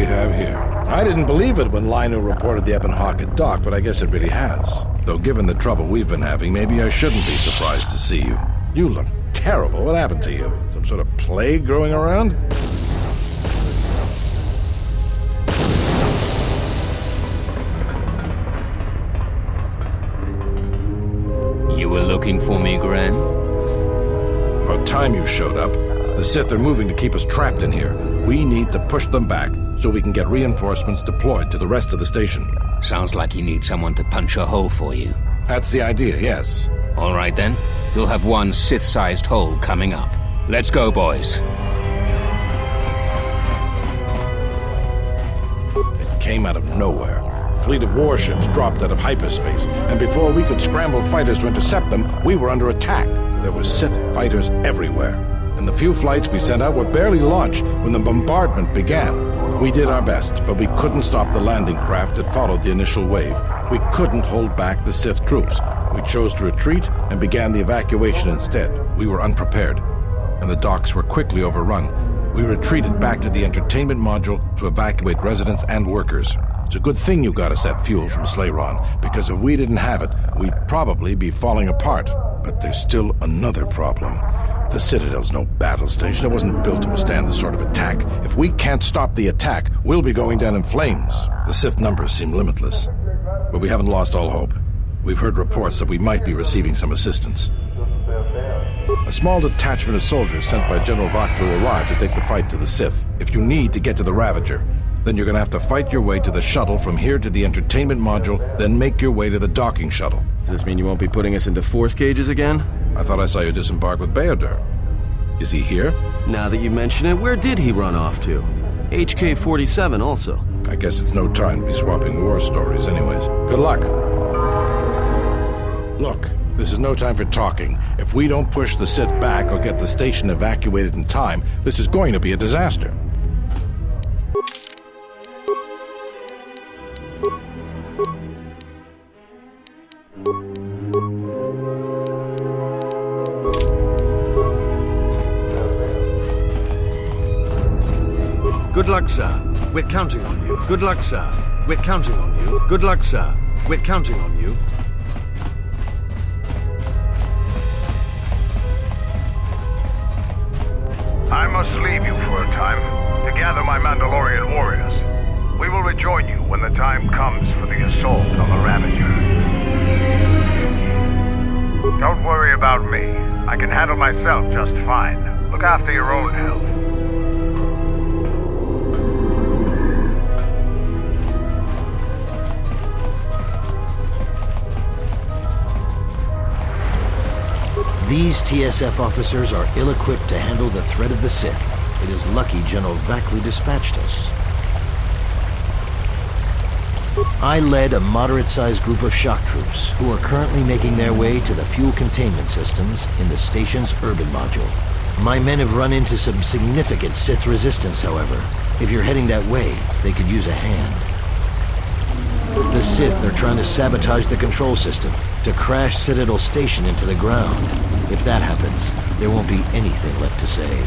have here? I didn't believe it when Lino reported the Ebon at dock, but I guess it really has. Though given the trouble we've been having, maybe I shouldn't be surprised to see you. You look terrible. What happened to you? Some sort of plague growing around? You were looking for me, Grenn? About time you showed up. The Sith are moving to keep us trapped in here. We need to push them back so we can get reinforcements deployed to the rest of the station. Sounds like you need someone to punch a hole for you. That's the idea, yes. All right then. You'll have one Sith-sized hole coming up. Let's go, boys. It came out of nowhere. A fleet of warships dropped out of hyperspace, and before we could scramble fighters to intercept them, we were under attack. There were Sith fighters everywhere. And the few flights we sent out were barely launched when the bombardment began. We did our best, but we couldn't stop the landing craft that followed the initial wave. We couldn't hold back the Sith troops. We chose to retreat and began the evacuation instead. We were unprepared, and the docks were quickly overrun. We retreated back to the entertainment module to evacuate residents and workers. It's a good thing you got us that fuel from Slayron, because if we didn't have it, we'd probably be falling apart. But there's still another problem. The Citadel's no battle station. It wasn't built to withstand this sort of attack. If we can't stop the attack, we'll be going down in flames. The Sith numbers seem limitless, but we haven't lost all hope. We've heard reports that we might be receiving some assistance. A small detachment of soldiers sent by General Vakt will arrive to take the fight to the Sith. If you need to get to the Ravager, then you're gonna have to fight your way to the shuttle from here to the entertainment module, then make your way to the docking shuttle. Does this mean you won't be putting us into force cages again? I thought I saw you disembark with Bayodur. Is he here? Now that you mention it, where did he run off to? HK-47 also. I guess it's no time to be swapping war stories anyways. Good luck. Look, this is no time for talking. If we don't push the Sith back or get the station evacuated in time, this is going to be a disaster. Good luck, sir. We're counting on you. Good luck, sir. We're counting on you. Good luck, sir. We're counting on you. I must leave you for a time to gather my Mandalorian warriors. We will rejoin you when the time comes for the assault on the Ravager. Don't worry about me. I can handle myself just fine. Look after your own health. These TSF officers are ill-equipped to handle the threat of the Sith. It is lucky General Vakt dispatched us. I led a moderate-sized group of shock troops who are currently making their way to the fuel containment systems in the station's urban module. My men have run into some significant Sith resistance, however. If you're heading that way, they could use a hand. The Sith are trying to sabotage the control system, to crash Citadel Station into the ground. If that happens, there won't be anything left to save.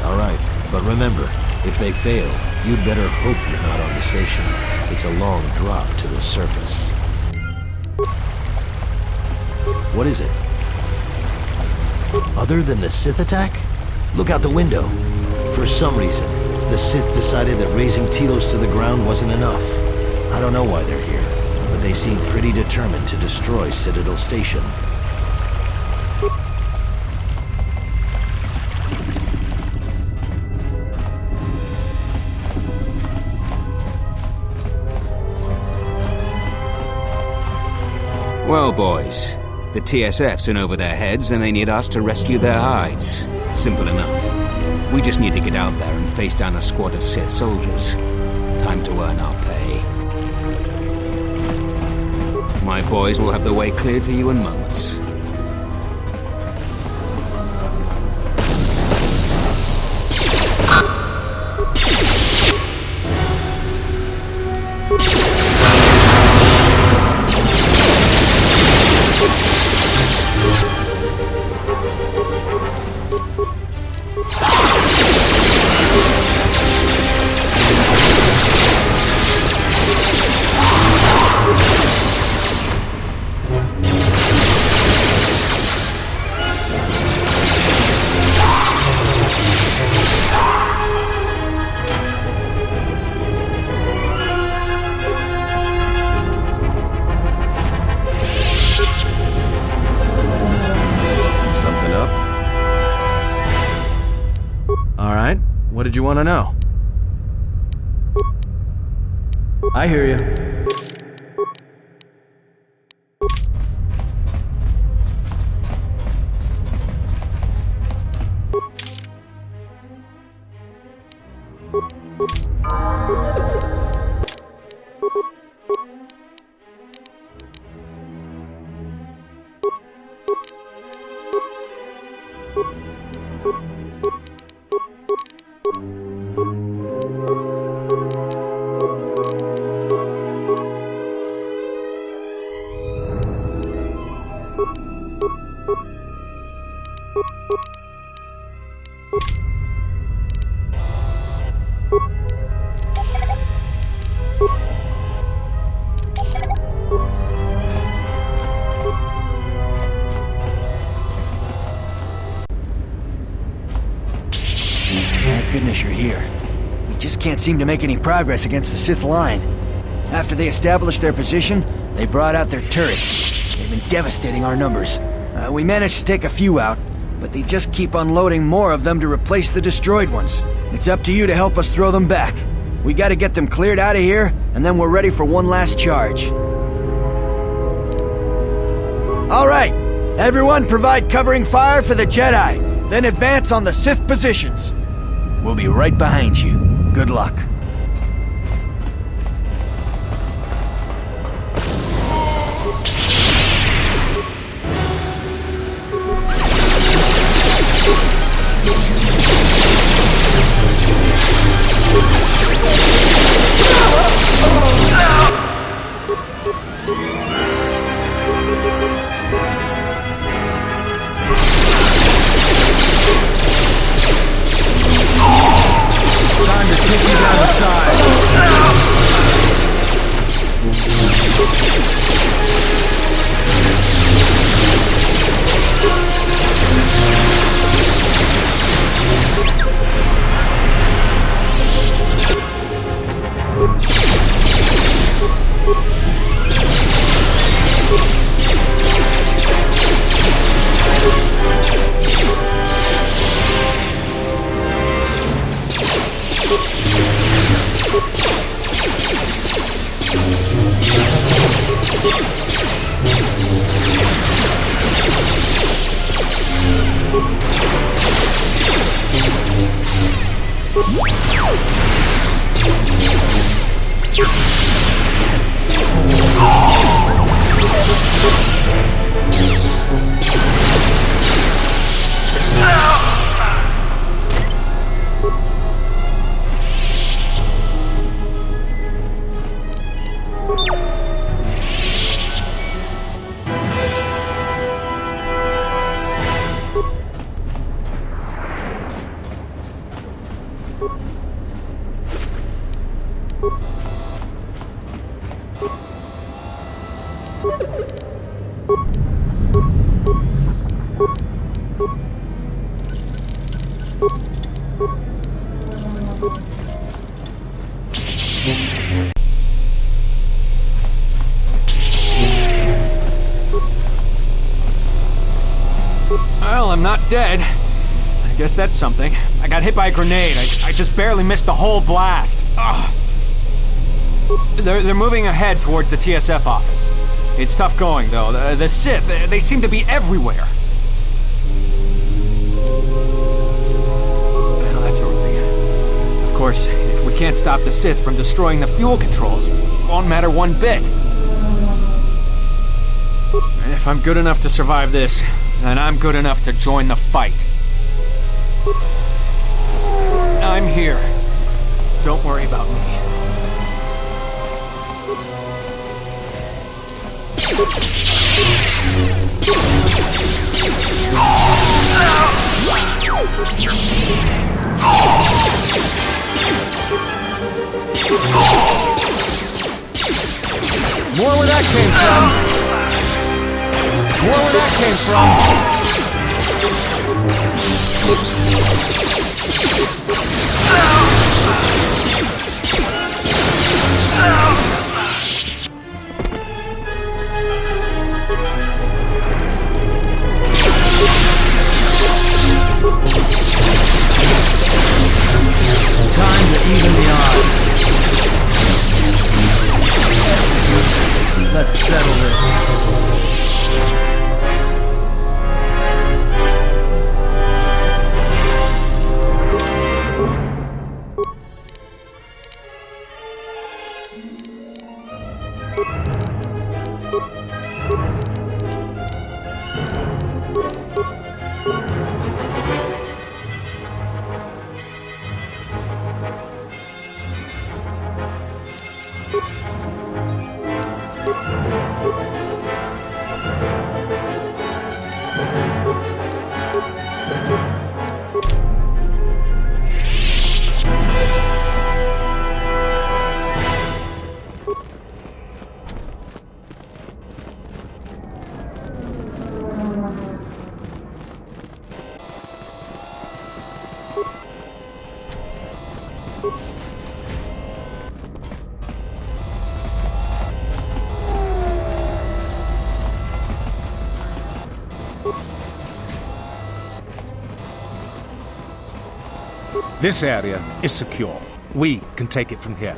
All right, but remember, if they fail, you'd better hope you're not on the station. It's a long drop to the surface. What is it? Other than the Sith attack? Look out the window. For some reason, the Sith decided that razing Telos to the ground wasn't enough. I don't know why they're here, but they seem pretty determined to destroy Citadel Station. Well, boys, the TSF's in over their heads and they need us to rescue their hides. Simple enough. We just need to get out there and face down a squad of Sith soldiers. Time to earn our pay. My boys will have the way cleared for you in moments. Alright, what did you want to know? I hear you. Thank goodness you're here. We just can't seem to make any progress against the Sith line. After they established their position, they brought out their turrets. They've been devastating our numbers. We managed to take a few out, but they just keep unloading more of them to replace the destroyed ones. It's up to you to help us throw them back. We gotta get them cleared out of here, and then we're ready for one last charge. Alright, everyone provide covering fire for the Jedi, then advance on the Sith positions. We'll be right behind you. Good luck. Time to kick you down the side. Well, I'm not dead. I guess that's something. I got hit by a grenade. I just barely missed the whole blast. Ugh. They're moving ahead towards the TSF office. It's tough going, though. The Sith, they seem to be everywhere. Well, that's a relief. Of course, if we can't stop the Sith from destroying the fuel controls, it won't matter one bit. And if I'm good enough to survive this, then I'm good enough to join the fight. I'm here. Don't worry about me. More where that came from. More where that came from. This area is secure. We can take it from here.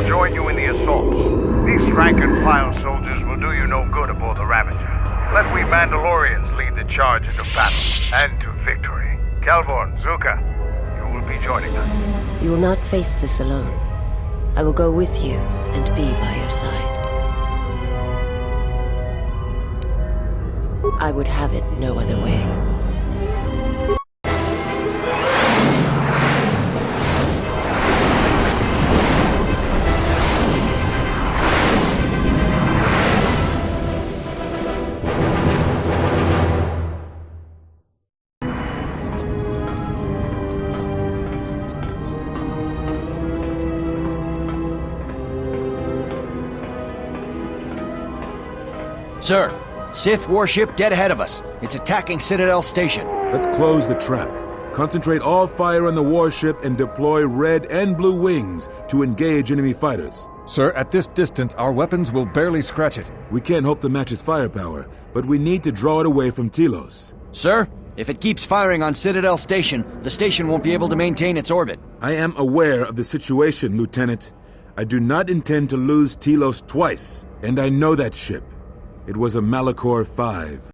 Join you in the assault. These rank-and-file soldiers will do you no good aboard the Ravager. Let we Mandalorians lead the charge into battle and to victory. Calvorn, Zuka, you will be joining us. You will not face this alone. I will go with you and be by your side. I would have it no other way. Sir, Sith warship dead ahead of us. It's attacking Citadel Station. Let's close the trap. Concentrate all fire on the warship and deploy red and blue wings to engage enemy fighters. Sir, at this distance, our weapons will barely scratch it. We can't hope to match its firepower, but we need to draw it away from Telos. Sir, if it keeps firing on Citadel Station, the station won't be able to maintain its orbit. I am aware of the situation, Lieutenant. I do not intend to lose Telos twice, and I know that ship. It was a Malachor 5.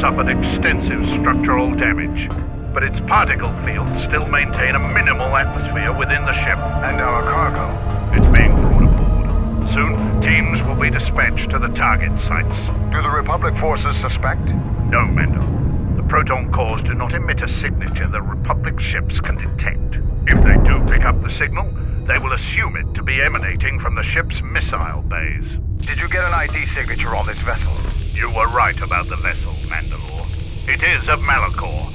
Suffered extensive structural damage, but its particle fields still maintain a minimal atmosphere within the ship. And our cargo? It's being brought aboard. Soon, teams will be dispatched to the target sites. Do the Republic forces suspect? No, Mendo. The proton cores do not emit a signature the Republic ships can detect. If they do pick up the signal, they will assume it to be emanating from the ship's missile bays. Did you get an ID signature on this vessel? You were right about the vessel, Mandalore. It is of Malachor.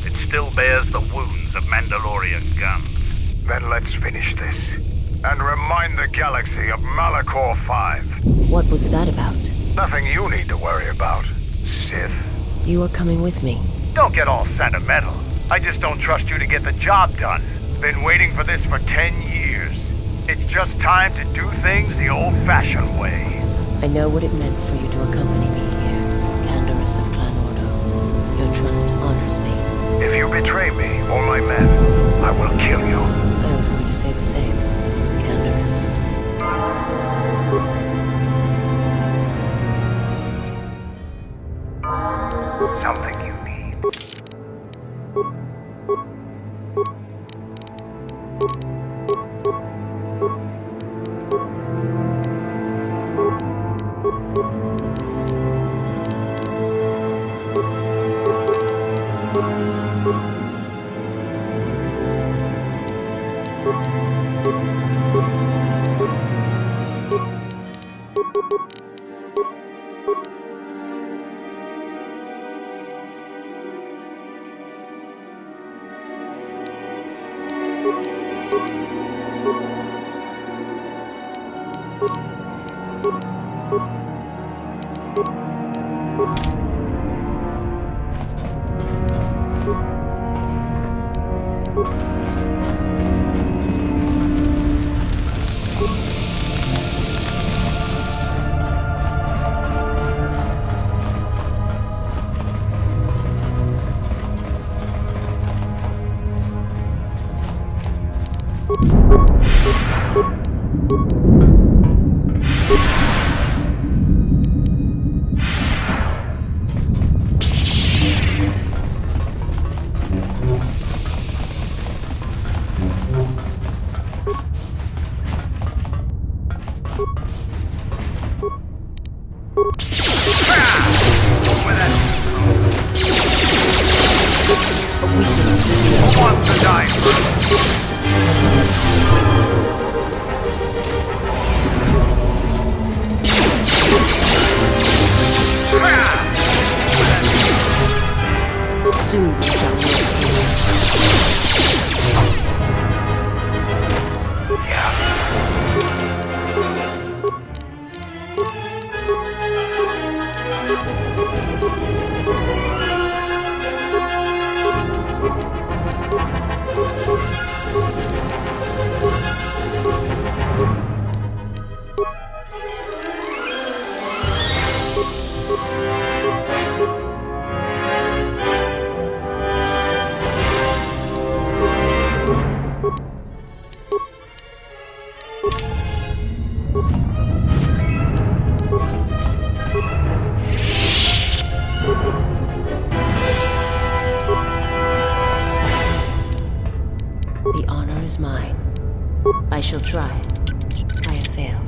It still bears the wounds of Mandalorian guns. Then let's finish this. And remind the galaxy of Malachor 5. What was that about? Nothing you need to worry about, Sith. You are coming with me. Don't get all sentimental. I just don't trust you to get the job done. Been waiting for this for 10 years. It's just time to do things the old-fashioned way. I know what it meant for you to accompany me here, Canderous of Clan Ordo. Your trust honors me. If you betray me or my men, I will kill you. I was going to say the same, Canderous. Soon we shall mine. I shall try. I have failed.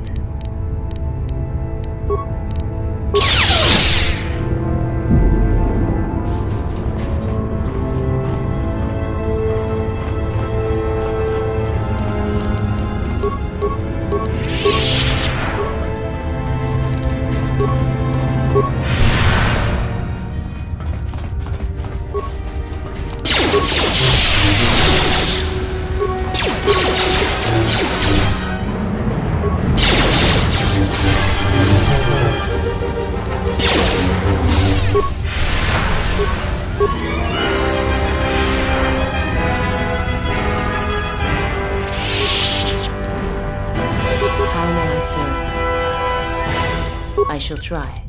I shall try.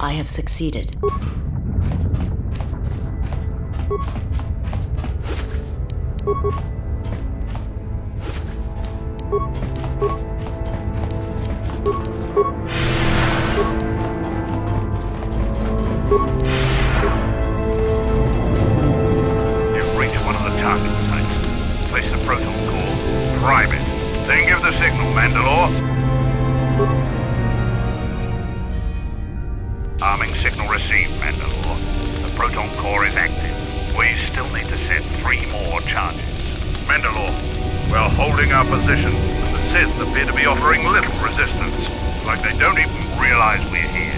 I have succeeded. You've reached one of the target sites. Place the proton core, prime it, then give the signal, Mandalore. Arming signal received, Mandalore. The proton core is active. We still need to set 3 more charges. Mandalore, we're holding our position, and the Sith appear to be offering little resistance. Like they don't even realize we're here.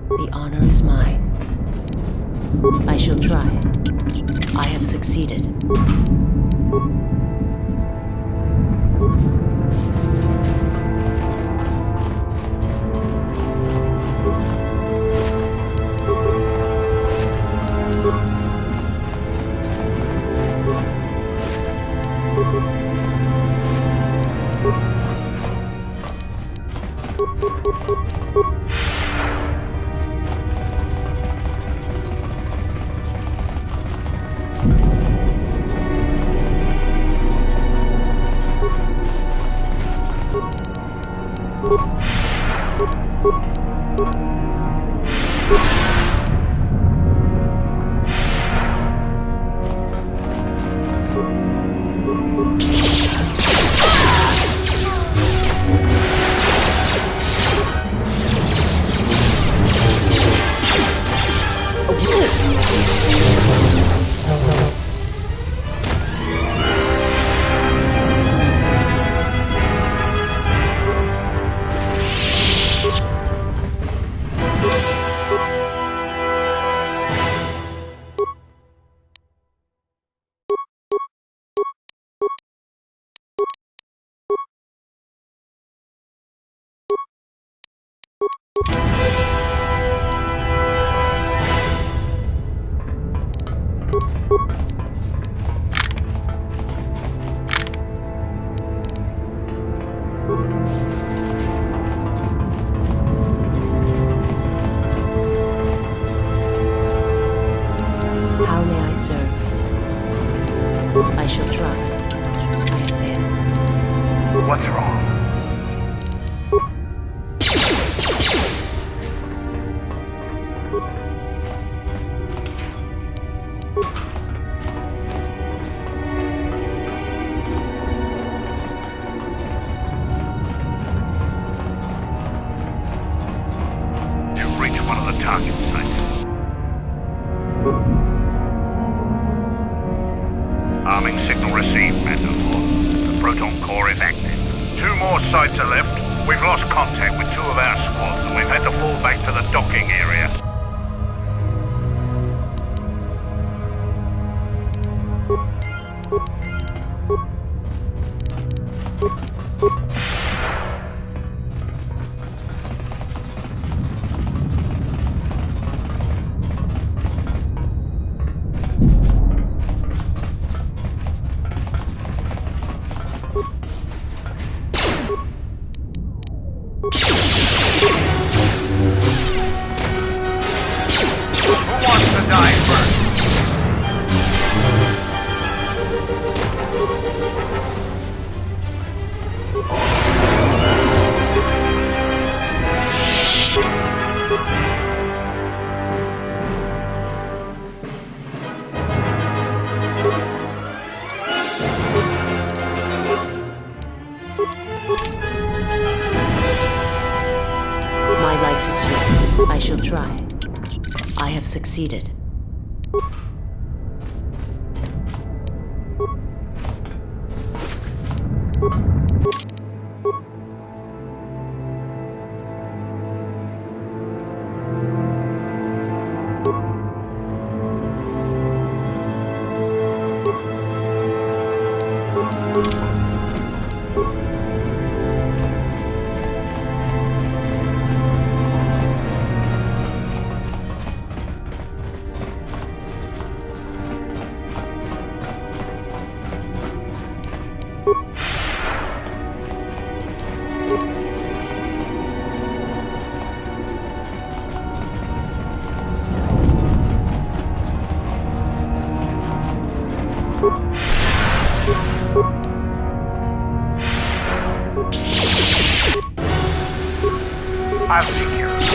The honor is mine. I shall try. I have succeeded. How may I serve? I shall try. I have failed. What's wrong? You've reached one of the target sites. Arming signal received, Mandalore. The proton core is active. 2 more sites are left. We've lost contact with 2 of our squads, and we've had to fall back to the docking area. I shall try. I have succeeded. I'll take care of it.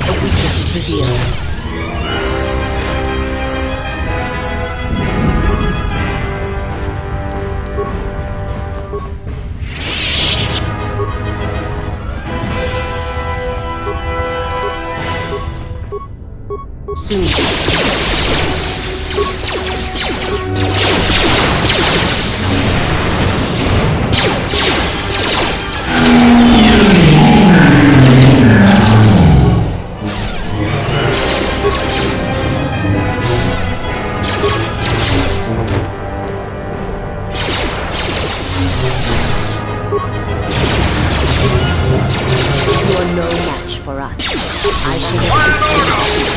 A weakness is revealed. Soon. You're no match for us. I should have destroyed.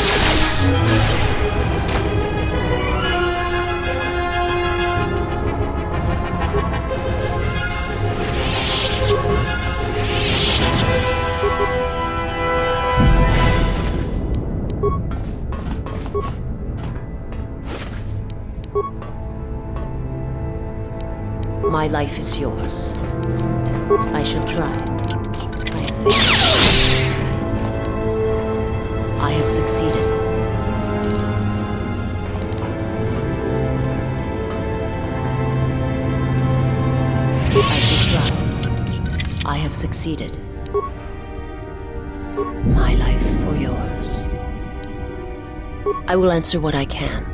My life is yours. I shall try. I have failed. I have succeeded. I shall try. I have succeeded. My life for yours. I will answer what I can.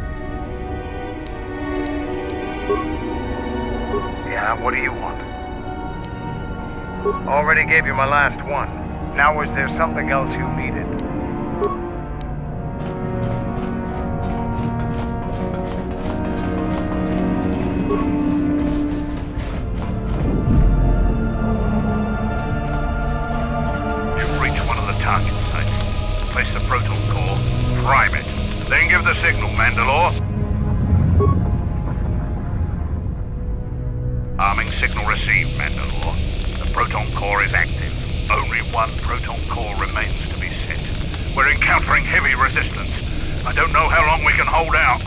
What do you want? Already gave you my last one. Now is there something else you needed? You've reached one of the target sites. Place the proton core, prime it, then give the signal, Mandalore. Arming signal received, Mandalore. The proton core is active. Only one proton core remains to be set. We're encountering heavy resistance. I don't know how long we can hold out.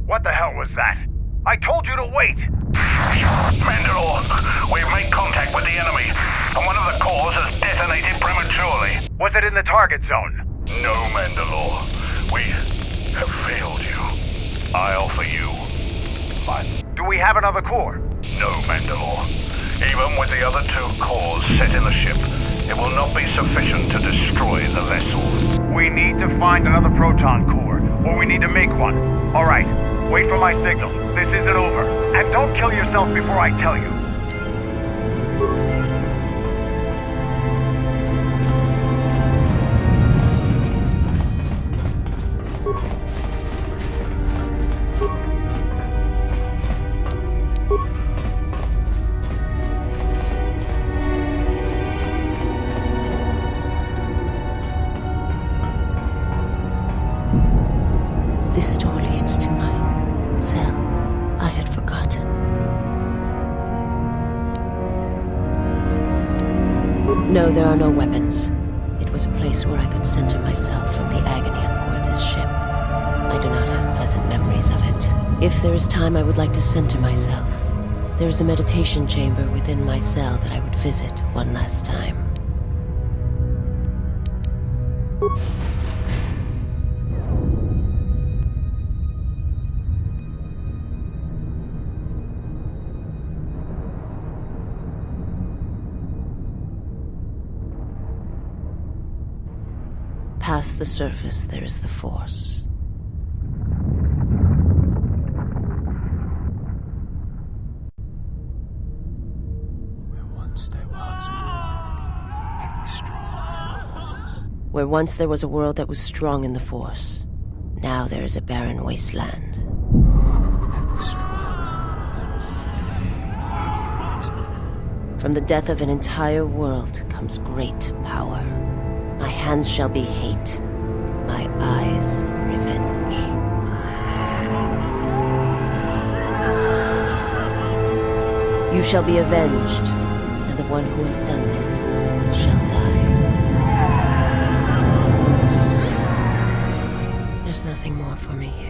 What the hell was that? I told you to wait! Mandalore, we've made contact with the enemy, and one of the cores has detonated prematurely. Was it in the target zone? No, Mandalore. We have failed you. I offer you mine. Do we have another core? No, Mandalore. Even with the other two cores set in the ship, it will not be sufficient to destroy the vessel. We need to find another proton core, or we need to make one. All right. Wait for my signal. This isn't over. And don't kill yourself before I tell you. This door leads to my cell. I had forgotten. No, there are no weapons. It was a place where I could center myself from the agony on board this ship. I do not have pleasant memories of it. If there is time, I would like to center myself. There is a meditation chamber within my cell that I would visit one last time. Past the surface, there is the Force. Where once there was a world that was strong in the Force, now there is a barren wasteland. From the death of an entire world comes great power. My hands shall be hate, my eyes revenge. You shall be avenged, the one who has done this shall die. There's nothing more for me here.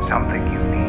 Something you need.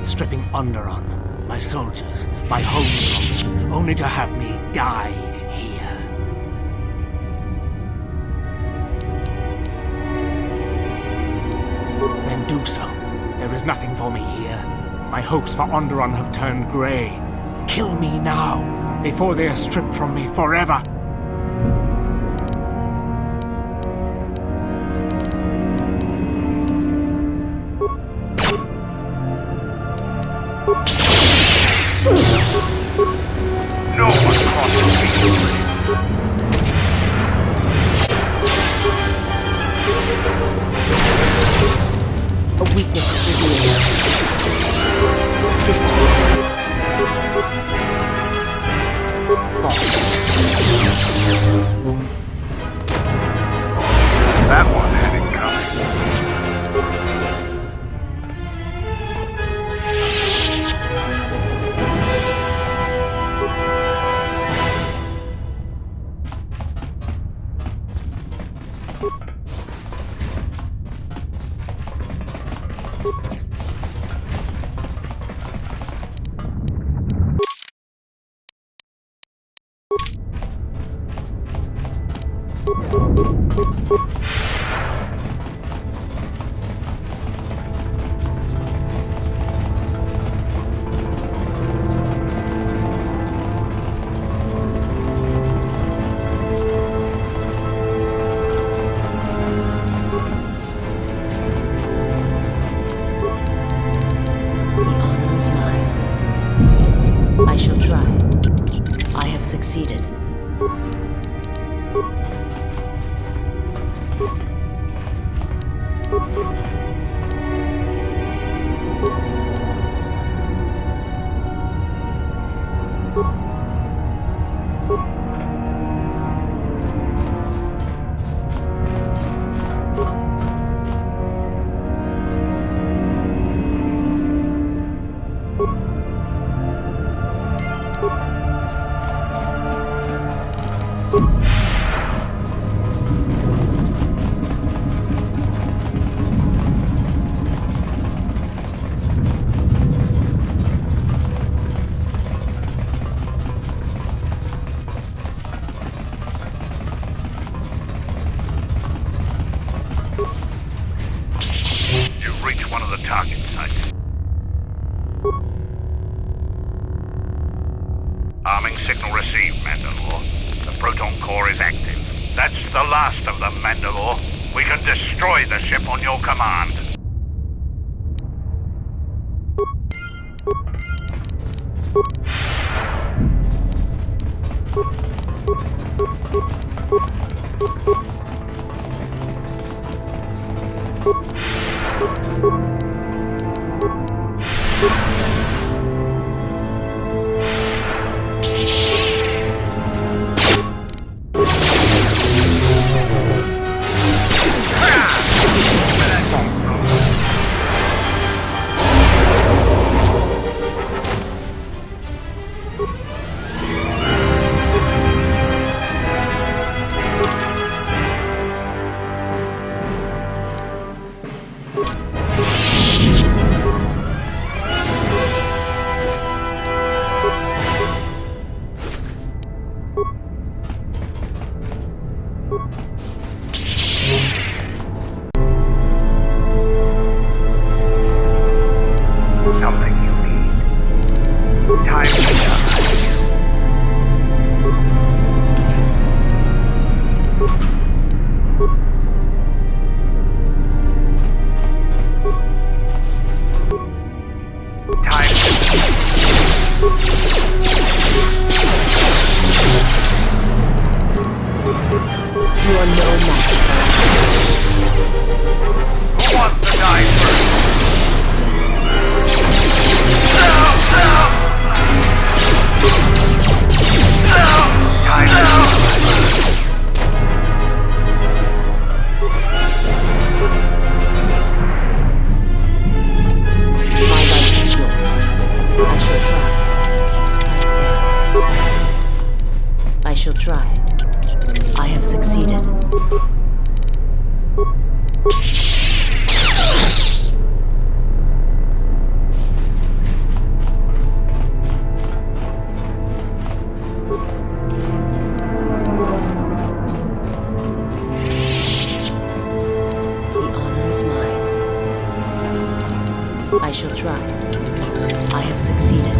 Stripping Onderon, my soldiers, my home, only to have me die here. Then do so. There is nothing for me here. My hopes for Onderon have turned grey. Kill me now, before they are stripped from me forever. No one crosses me. A weakness is revealed. This way. That one had it coming. Succeeded. Arming signal received, Mandalore. The proton core is active. That's the last of them, Mandalore. We can destroy the ship on your command. Something you need. Time to die. You are no match. Who wants to die first? I shall try. I have succeeded. The honor is mine. I shall try. I have succeeded.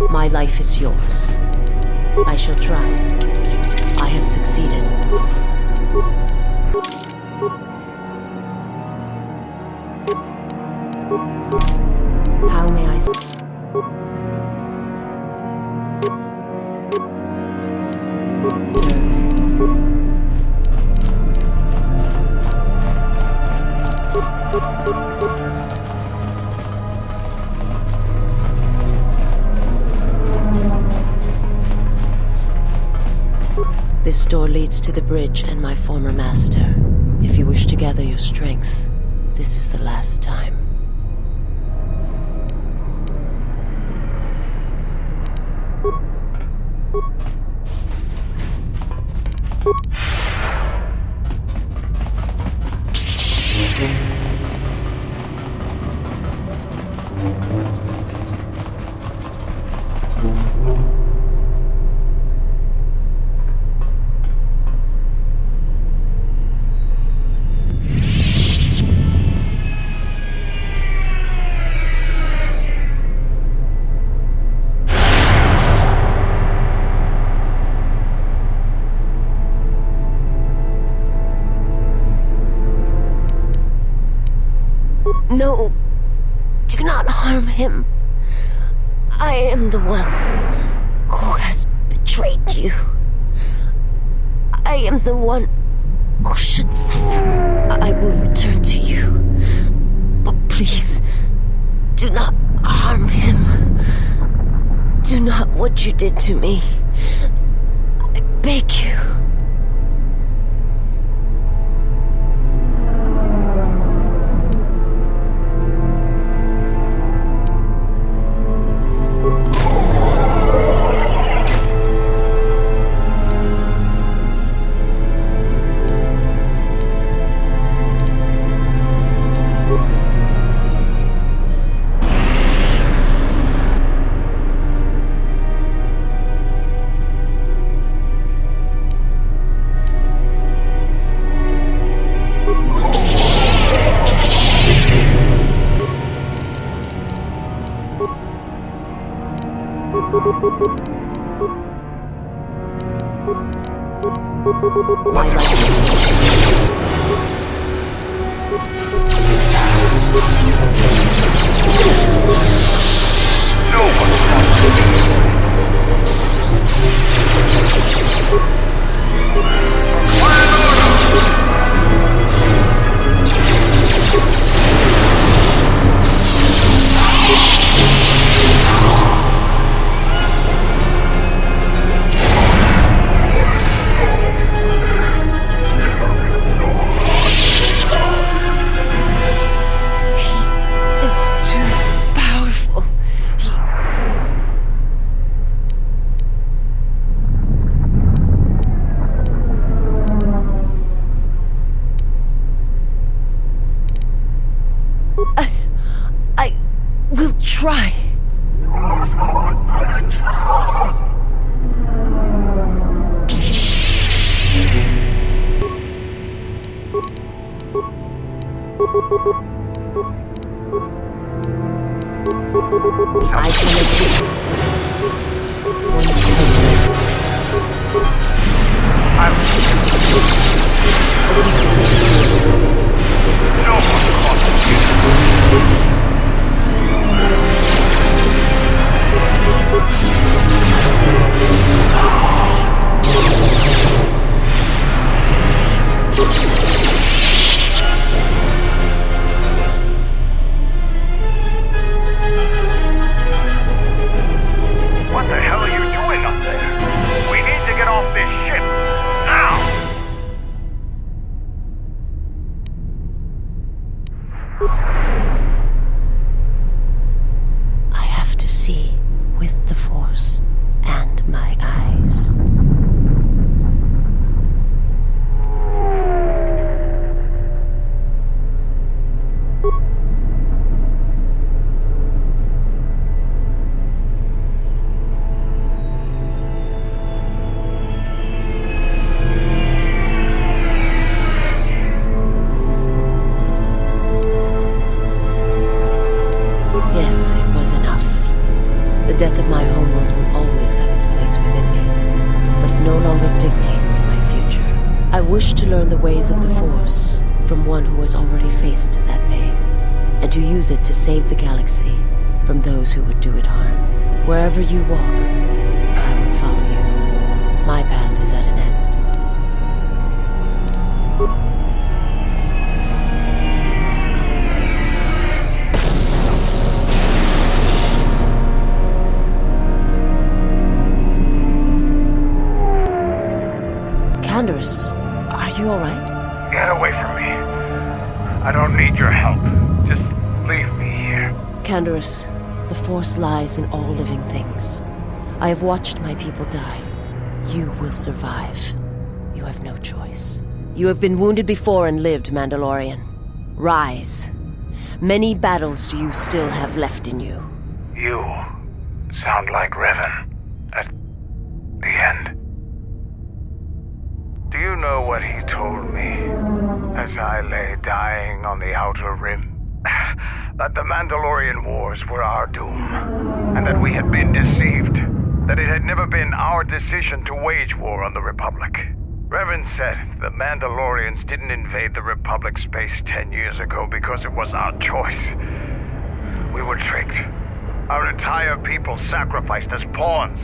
My life is yours. I shall try. I have succeeded. How may I serve? door leads to the bridge and my former master. If you wish to gather your strength, this is the last time. No, do not harm him. I am the one who has betrayed you. I am the one who should suffer. I will return to you. But please, do not harm him. Do not what you did to me. I beg you. Try. I shall make this one sacred. No one crosses you. What the hell are you doing up there? We need to get off this ship. Now! I have to see with the Force and my eyes. Yes, it was enough. The death of my homeworld will always have its place within me, but it no longer dictates my future. I wish to learn the ways of the Force from one who has already faced that pain, and to use it to save the galaxy from those who would do it harm. Wherever you walk, I will follow you. My path is at an end. Canderous, are you alright? Get away from me. I don't need your help. Just leave me here. Canderous, the Force lies in all living things. I have watched my people die. You will survive. You have no choice. You have been wounded before and lived, Mandalorian. Rise. Many battles do you still have left in you. You sound like Revan at the end. Do you know what he told me as I lay dying on the Outer Rim? That the Mandalorian Wars were our doom, and that we had been deceived. That it had never been our decision to wage war on the Republic. Revan said the Mandalorians didn't invade the Republic space 10 years ago because it was our choice. We were tricked. Our entire people sacrificed as pawns,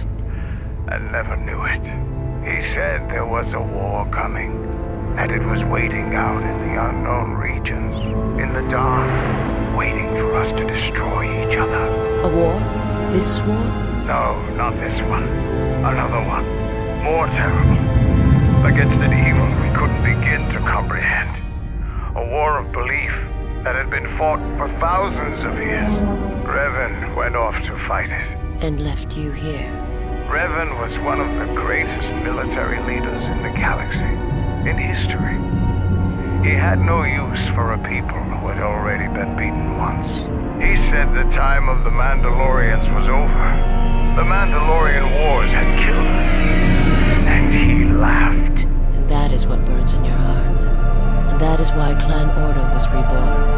and never knew it. He said there was a war coming, that it was waiting out in the unknown regions, in the dark, waiting for us to destroy each other. A war? This war? No, not this one. Another one. More terrible. Against an evil we couldn't begin to comprehend. A war of belief that had been fought for thousands of years. Revan went off to fight it. And left you here. Revan was one of the greatest military leaders in the galaxy, in history. He had no use for a people who had already been beaten once. He said the time of the Mandalorians was over. The Mandalorian Wars had killed us. And he laughed. And that is what burns in your heart. And that is why Clan Ordo was reborn.